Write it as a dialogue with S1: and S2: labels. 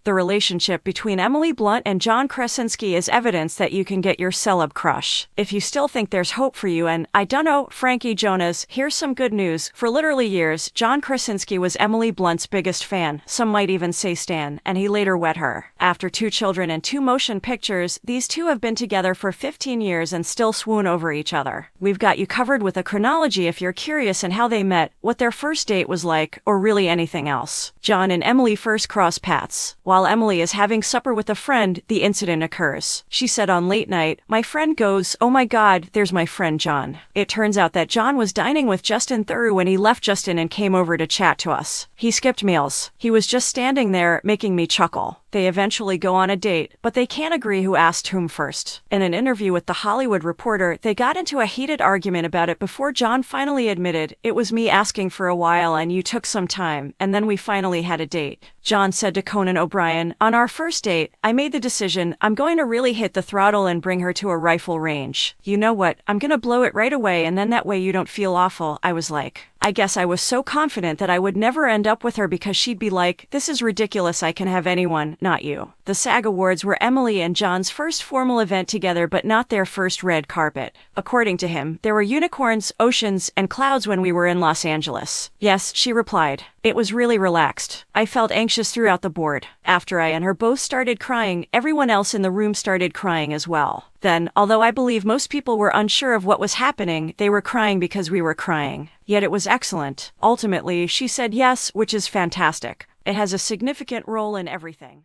S1: The relationship between Emily Blunt and John Krasinski is evidence that you can get your celeb crush. If you still think there's hope for you and, I dunno, Frankie Jonas, here's some good news. For literally years, John Krasinski was Emily Blunt's biggest fan, some might even say stan, and he later wed her. After 2 children and 2 motion pictures, these two have been together for 15 years and still swoon over each other. We've got you covered with a chronology if you're curious in how they met, what their first date was like, or really anything else. John and Emily first cross paths. While Emily is having supper with a friend, the incident occurs. She said on late night, "My friend goes, 'Oh my God, there's my friend John.' It turns out that John was dining with Justin Theroux when he left Justin and came over to chat to us. He skipped meals. He was just standing there, making me chuckle." They eventually go on a date, but they can't agree who asked whom first. In an interview with The Hollywood Reporter, they got into a heated argument about it before John finally admitted, "It was me asking for a while and you took some time, and then we finally had a date." John said to Conan O'Brien, "On our first date, I made the decision, I'm going to really hit the throttle and bring her to a rifle range. You know what, I'm gonna blow it right away and then that way you don't feel awful." I was like, I guess I was so confident that I would never end up with her because she'd be like, "This is ridiculous, I can have anyone, not you." The SAG Awards were Emily and John's first formal event together but not their first red carpet. According to him, there were unicorns, oceans, and clouds when we were in Los Angeles. "Yes," she replied. "It was really relaxed. I felt anxious throughout the board. After I and her both started crying, everyone else in the room started crying as well. Then, although I believe most people were unsure of what was happening, they were crying because we were crying. Yet it was excellent. Ultimately, she said yes, which is fantastic. It has a significant role in everything."